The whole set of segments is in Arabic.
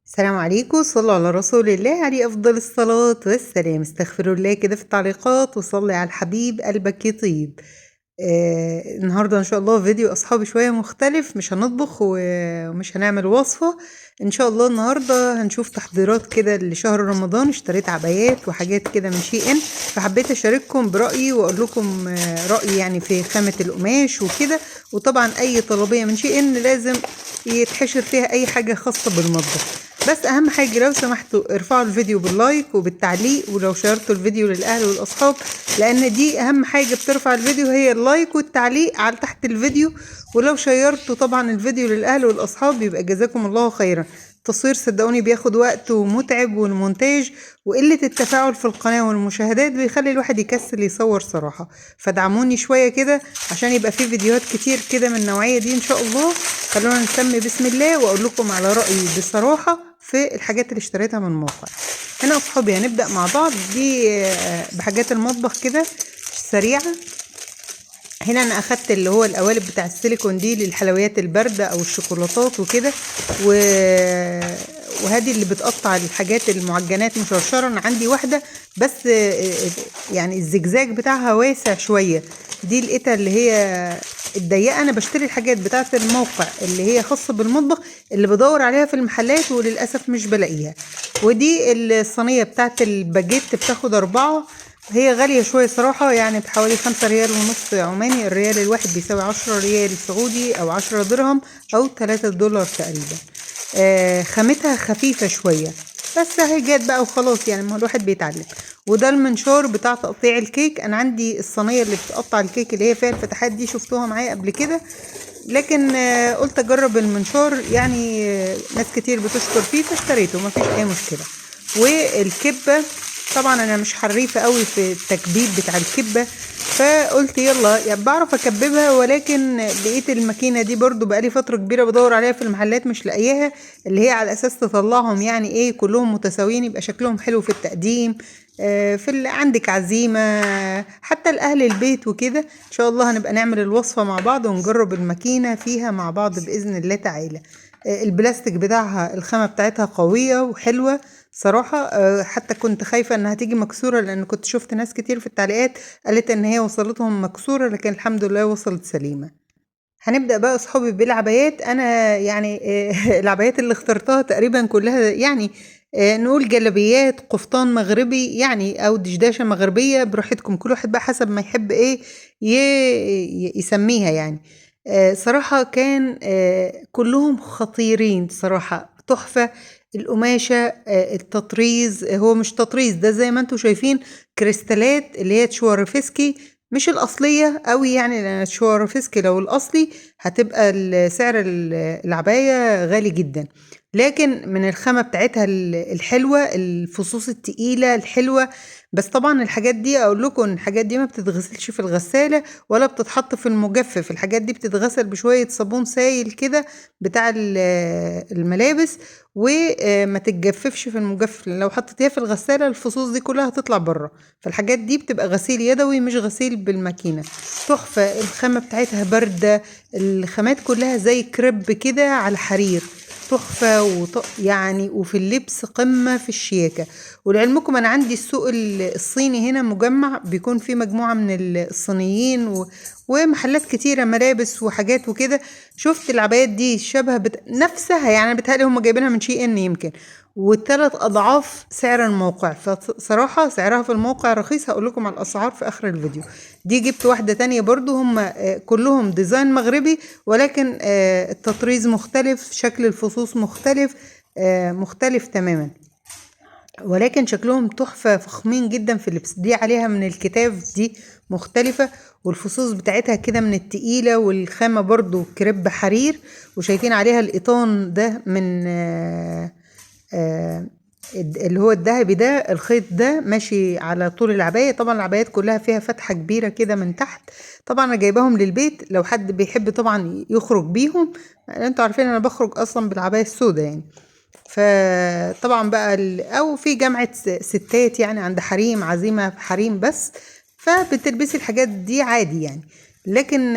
السلام عليكم، صلوا على رسول الله عليه أفضل الصلاة والسلام. استغفروا الله كده في التعليقات وصلي على الحبيب قلبك يطيب. النهاردة إن شاء الله فيديو أصحابي شوية مختلف، مش هنطبخ ومش هنعمل وصفة. إن شاء الله النهاردة هنشوف تحضيرات كده لشهر رمضان. اشتريت عبايات وحاجات كده من شي إن، فحبيت أشارككم برأيي وأقول لكم رأيي يعني في خامة القماش وكده. وطبعا أي طلبية من شي إن لازم يتحشر فيها أي حاجة خاصة بالمطبخ. بس اهم حاجة لو سمحتوا ارفعوا الفيديو باللايك وبالتعليق، ولو شيرتوا الفيديو للاهل والاصحاب، لان دي اهم حاجة بترفع الفيديو، هي اللايك والتعليق على تحت الفيديو. ولو شيرتوا طبعا الفيديو للاهل والاصحاب يبقى جزاكم الله خيرا. التصوير صدقوني بياخد وقت ومتعب، والمونتاج وقلة التفاعل في القناة والمشاهدات بيخلي الواحد يكسل يصور صراحة. فدعموني شوية كده عشان يبقى في فيديوهات كتير كده من النوعية دي ان شاء الله. خلونا نسمي بسم الله واقول لكم على رأيي بصراحة في الحاجات اللي اشتريتها من الموقع. هنا اصحابي هنبدأ مع بعض دي بحاجات المطبخ كده سريعة. هنا انا اخدت اللي هو القوالب بتاع السيليكون دي للحلويات الباردة او الشوكولاتات وكده، وهذه اللي بتقطع الحاجات المعجنات مشرشرة. انا عندي واحدة بس يعني الزجزاج بتاعها واسع شوية. دي لقيتها اللي هي الضيقة. انا بشتري الحاجات بتاعة الموقع اللي هي خاصة بالمطبخ، اللي بدور عليها في المحلات وللأسف مش بلاقيها. ودي الصينية بتاعة الباجيت بتاخد 4. هي غالية شوية صراحة، يعني بحوالي 5 ريال ونص عماني. الريال الواحد بيساوي 10 ريال سعودي أو 10 درهم أو 3 دولار تقريبا. خامتها خفيفة شوية، بس اهي جات بقى وخلاص، يعني ما الواحد بيتعلم. وده المنشار بتاع تقطيع الكيك. انا عندي الصينية اللي بتقطع الكيك اللي هي فيها الفتحات دي، شفتوها معايا قبل كده، لكن قلت اجرب المنشار. يعني ناس كتير بتشكر فيه فاشتريته، مفيش اي مشكلة. والكبة طبعا انا مش حريفة قوي في التكبيب بتاع الكبة، فقلت يلا يعني بعرف اكببها، ولكن لقيت الماكينة دي برضو بقالي فترة كبيرة بدور عليها في المحلات مش لاقياها، اللي هي على اساس تطلعهم يعني ايه كلهم متساويين، يبقى شكلهم حلو في التقديم. في اللي عندك عزيمة حتى الأهل البيت وكده. إن شاء الله هنبقى نعمل الوصفة مع بعض ونجرب الماكينة فيها مع بعض بإذن الله تعالى. البلاستيك بتاعها الخامة بتاعتها قوية وحلوة صراحة. حتى كنت خايفة انها تيجي مكسورة، لان كنت شفت ناس كتير في التعليقات قالت ان هي وصلتهم مكسورة، لكن الحمد لله وصلت سليمة. هنبدأ بقى صحابي بالعبايات. انا يعني العبايات اللي اخترتها تقريبا كلها يعني نقول جلبيات قفطان مغربي يعني، او دشداشة مغربية، براحتكم كل واحد بقى حسب ما يحب ايه يسميها يعني. صراحة كان كلهم خطيرين صراحة، تحفة. القماشة التطريز، هو مش تطريز، ده زي ما انتم شايفين كريستالات اللي هي تشوارفسكي، مش الأصلية قوي يعني، لأن تشوارفسكي لو الأصلي هتبقى سعر العباية غالي جدا. لكن من الخامة بتاعتها الحلوة، الفصوص التقيلة الحلوة. بس طبعا الحاجات دي اقول لكم الحاجات دي ما بتتغسلش في الغسالة ولا بتتحط في المجفف. الحاجات دي بتتغسل بشوية صابون سايل كده بتاع الملابس، وما تتجففش في المجفف. لو حطيتيها في الغسالة الفصوص دي كلها هتطلع بره. فالحاجات دي بتبقى غسيل يدوي مش غسيل بالماكينة. تحفة الخامة بتاعتها باردة. الخامات كلها زي كريب كده على حرير، تحفة يعني. وفي اللبس قمة في الشياكة. ولعلمكم أنا عندي السوق الصيني هنا مجمع، بيكون فيه مجموعة من الصينيين ومحلات كتيرة ملابس وحاجات وكده. شفت العبايات دي شبه نفسها يعني، بتهيألي هم جايبينها من شي ان يمكن، و3 أضعاف سعر الموقع. فصراحة سعرها في الموقع رخيص. هقول لكم على الأسعار في آخر الفيديو. دي جبت واحدة تانية برضو، هم كلهم ديزاين مغربي، ولكن التطريز مختلف، شكل الفصوص مختلف، مختلف تماما، ولكن شكلهم تحفة، فخمين جدا في اللبس. دي عليها من الكتاف دي مختلفة، والفصوص بتاعتها كده من التقيلة، والخامة برضو كريب حرير. وشايفين عليها القطان ده من آه، اللي هو الذهبي ده، الخيط ده ماشي على طول العباية. طبعا العبايات كلها فيها فتحة كبيرة كده من تحت. طبعا انا جايباهم للبيت لو حد بيحب طبعا يخرج بيهم. انتوا عارفين انا بخرج اصلا بالعباية السوداء يعني. فطبعا بقى او في جامعة ستات يعني عند حريم، عزيمة في حريم بس، فبتلبسي الحاجات دي عادي يعني. لكن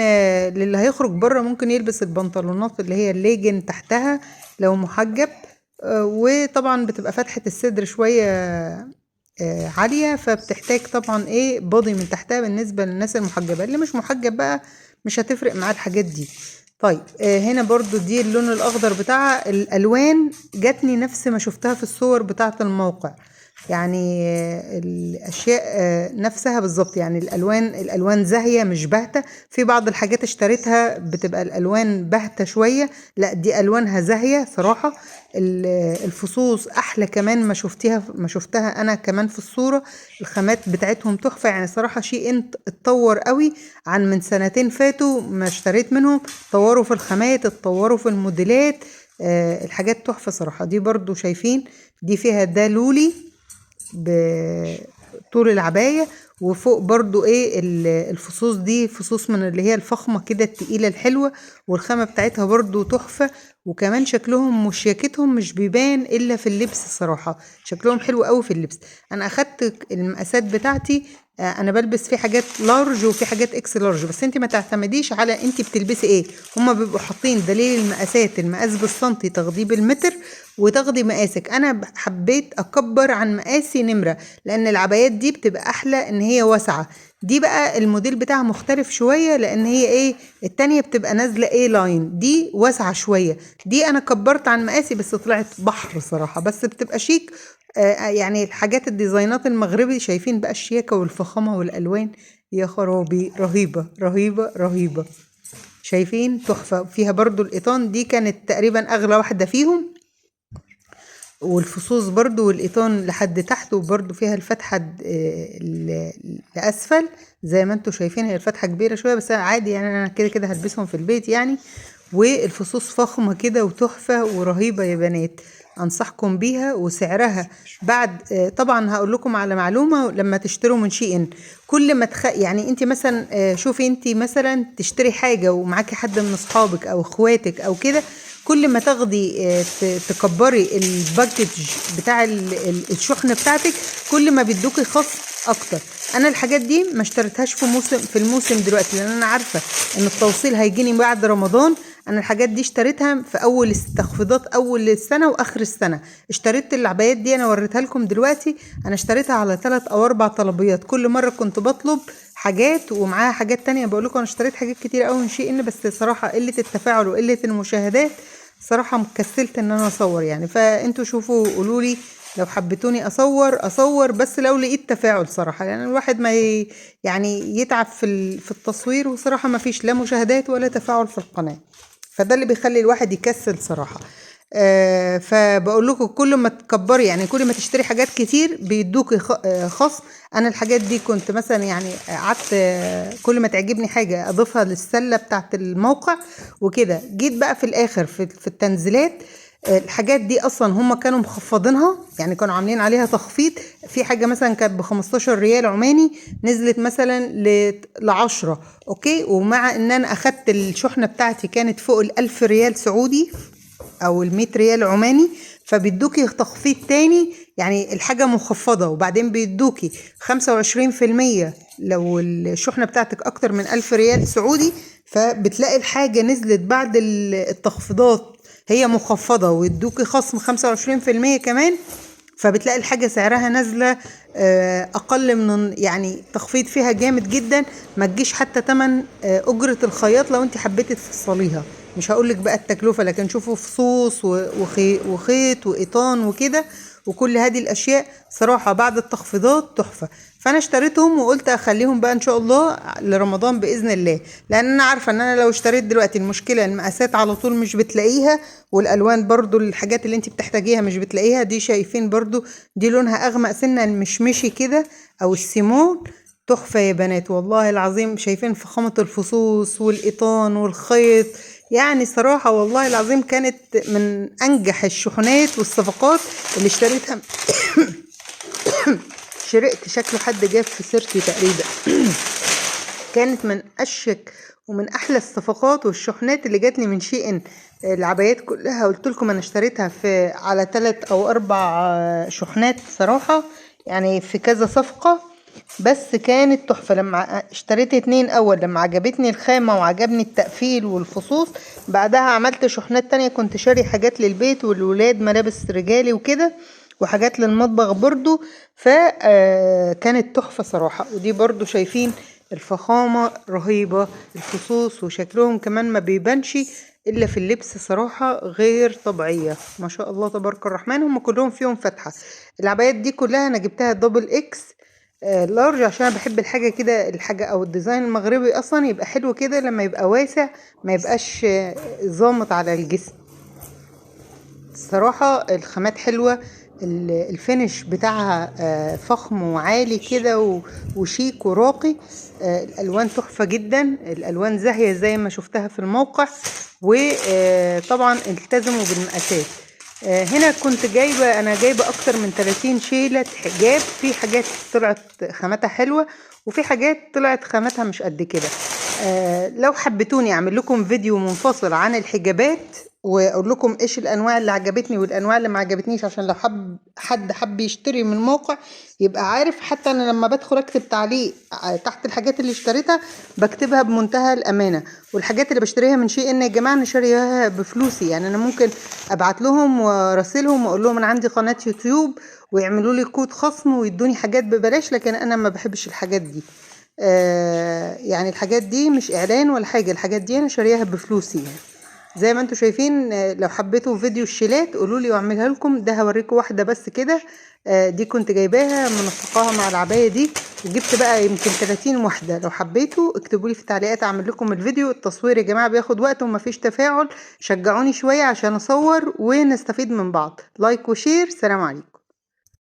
للي هيخرج بره ممكن يلبس البنطلونات اللي هي الليجن تحتها لو محجب. وطبعا بتبقى فتحة الصدر شوية عالية، فبتحتاج طبعا ايه بودي من تحتها بالنسبة للناس المحجبة. اللي مش محجب بقى مش هتفرق معاه الحاجات دي. طيب هنا برضو دي اللون الاخضر بتاعها. الالوان جاتني نفس ما شفتها في الصور بتاعة الموقع، يعني الاشياء نفسها بالظبط. يعني الالوان زاهية مش باهتة. في بعض الحاجات اشتريتها بتبقى الالوان باهتة شوية، لا دي الوانها زاهية صراحة. الفصوص احلى كمان ما شفتها انا كمان في الصورة. الخامات بتاعتهم تحفة، يعني صراحة شيء انت اتطور قوي عن من سنتين فاتوا ما اشتريت منهم. اتطوروا في الخامات، اتطوروا في الموديلات. الحاجات تحفة صراحة. دي برضو شايفين دي فيها ده لولي بطول العباية، وفوق برضو ايه الفصوص دي فصوص من اللي هي الفخمة كده التقيلة الحلوة، والخامة بتاعتها برضو تحفة. وكمان شكلهم وشياكتهم مش بيبان الا في اللبس الصراحة، شكلهم حلو قوي في اللبس. انا اخدت المقاسات بتاعتي، انا بلبس في حاجات لارج وفي حاجات اكس لارج، بس انت ما تعتمديش على انت بتلبسي ايه. هما بيبقوا حاطين دليل المقاسات، المقاس بالسنتي تاخديه بالمتر وتاخدي مقاسك. انا حبيت اكبر عن مقاسي نمرة، لان العبايات دي بتبقى احلى ان هي واسعة. دي بقى الموديل بتاعها مختلف شوية، لان هي ايه التانية بتبقى نازلة ايه لاين، دي واسعة شوية. دي انا كبرت عن مقاسي بس طلعت بحر صراحة، بس بتبقى شيك. يعني الحاجات الديزاينات المغربي شايفين بقى الشياكة والفخامة والالوان، يا خرابي رهيبة رهيبة رهيبة. شايفين تحفة. فيها برضو القيطان، دي كانت تقريبا اغلى واحدة فيهم، والفصوص برضو والقيطان لحد تحت، وبرضو فيها الفتحة لأسفل زي ما انتوا شايفين. هي الفتحة كبيرة شوية بس عادي، يعني انا كده كده هلبسهم في البيت يعني. والفصوص فخمة كده وتحفة ورهيبة يا بنات، انصحكم بيها. وسعرها بعد طبعا هقول لكم على معلومة، لما تشتروا من شي ان كل ما يعني انت مثلا شوفي انت مثلا تشتري حاجة ومعاكي حد من اصحابك او اخواتك او كده، كل ما تاخدي تكبري الباكج بتاع الشحنة بتاعتك، كل ما بيدوكي خصم اكتر. انا الحاجات دي ما اشتريتهاش في الموسم دلوقتي، لان انا عارفة ان التوصيل هيجيني بعد رمضان. انا الحاجات دي اشتريتها في اول التخفيضات، اول السنة واخر السنة. اشتريت العبايات دي انا وريتها لكم دلوقتي، انا اشتريتها على 3 أو 4 طلبيات. كل مرة كنت بطلب حاجات ومعاها حاجات تانية. بقول لكم انا اشتريت حاجات كتير قوي من شيء ان، بس صراحة قلة التفاعل وقلة المشاهدات صراحة مكسلت ان انا اصور يعني. فانتوا شوفوا قولولي لو حبيتوني اصور، بس لو لقيت تفاعل صراحة، لان يعني الواحد ما يعني يتعب في التصوير، وصراحة ما فيش لا مشاهدات ولا تفاعل في القناة، فده اللي بيخلي الواحد يكسل صراحة. فبقول لكم كل ما تكبري، يعني كل ما تشتري حاجات كتير بيدوكي خصم. انا الحاجات دي كنت مثلا يعني قعدت كل ما تعجبني حاجة اضيفها للسلة بتاعت الموقع وكده. جيت بقى في الاخر في التنزيلات، الحاجات دي اصلا هم كانوا مخفضينها، يعني كانوا عاملين عليها تخفيض. في حاجة مثلا كانت ب15 ريال عماني نزلت مثلا ل10. اوكي، ومع ان انا اخدت الشحنة بتاعتي كانت فوق ال1000 ريال سعودي او ال100 ريال عماني، فبيدوكي تخفيض تاني. يعني الحاجة مخفضة وبعدين بيدوكي 25% لو الشحنة بتاعتك اكتر من 1000 ريال سعودي. فبتلاقي الحاجة نزلت بعد التخفيضات هي مخفضة، ويدوكي خصم 25% كمان. فبتلاقي الحاجة سعرها نازلة أقل من، يعني تخفيض فيها جامد جدا. ما تجيش حتى تمن أجرة الخياط لو انت حبيتي تفصليها. مش هقولك بقى التكلفة، لكن شوفوا فصوص وخيط وقيطان وكده، وكل هذه الأشياء صراحة بعد التخفيضات تحفة. فأنا اشتريتهم وقلت أخليهم بقى إن شاء الله لرمضان بإذن الله، لأن أنا عارفة إن أنا لو اشتريت دلوقتي المشكلة المقاسات على طول مش بتلاقيها، والألوان برضو الحاجات اللي انت بتحتاجيها مش بتلاقيها. دي شايفين برضو دي لونها أغمق سنة المشمشي كده أو السيمون، تحفة يا بنات والله العظيم. شايفين فخامة الفصوص والقيطان والخيط، يعني صراحة والله العظيم كانت من أنجح الشحنات والصفقات اللي اشتريتها. شرقت شكله حد جاب في سيرتي تقريبا. كانت من أشك ومن أحلى الصفقات والشحنات اللي جاتني من شي ان. العبايات كلها قلت لكم أنا اشتريتها في على 3 أو 4 شحنات صراحة، يعني في كذا صفقة. بس كانت تحفة. لما اشتريت 2 اول، لما عجبتني الخامة وعجبني التقفيل والفصوص، بعدها عملت شحنات تانية. كنت شاري حاجات للبيت والولاد، ملابس رجالي وكده، وحاجات للمطبخ برضو. فكانت تحفة صراحة. ودي برضو شايفين الفخامة رهيبة، الفصوص وشكلهم كمان ما بيبانش الا في اللبس، صراحة غير طبيعية ما شاء الله تبارك الرحمن. هم كلهم فيهم فتحة. العبايات دي كلها انا جبتها دبل اكس لارج، عشان أنا بحب الحاجة كده، الحاجة او الديزاين المغربي اصلا يبقى حلو كده لما يبقى واسع، ما يبقاش ظامت على الجسم. الصراحة الخامات حلوة، الفينش بتاعها فخم وعالي كده وشيك وراقي. الالوان تحفة جدا، الالوان زاهية زي ما شفتها في الموقع. وطبعا التزموا بالمقاسات. هنا كنت جايبة، انا جايبة اكتر من 30 شيلة حجاب. في حاجات طلعت خامتها حلوة، وفي حاجات طلعت خامتها مش قد كده. لو حبيتوني اعمل لكم فيديو منفصل عن الحجابات، واقول لكم ايش الانواع اللي عجبتني والانواع اللي ما عجبتنيش، عشان لو حد حب يشتري من الموقع يبقى عارف. حتى انا لما بدخل اكتب تعليق تحت الحاجات اللي اشتريتها، بكتبها بمنتهى الامانه. والحاجات اللي بشتريها من شيء ان يا جماعه انا شاريها بفلوسي، يعني انا ممكن ابعت لهم واراسلهم واقول لهم انا عندي قناه يوتيوب ويعملوا لي كود خصم ويدوني حاجات ببلاش، لكن انا ما بحبش الحاجات دي. يعني الحاجات دي مش اعلان ولا حاجه، الحاجات دي انا شاريها بفلوسي يعني. زي ما انتوا شايفين. لو حبيتوا فيديو الشيلات قولوا لي واعملها لكم. ده هوريكم واحده بس كده. دي كنت جايباها منسقاها مع العبايه دي، وجبت بقى يمكن 30 واحده. لو حبيتوا اكتبوا لي في التعليقات اعمل لكم الفيديو. التصوير يا جماعه بياخد وقت ومفيش تفاعل، شجعوني شويه عشان اصور ونستفيد من بعض. لايك وشير، سلام عليكم.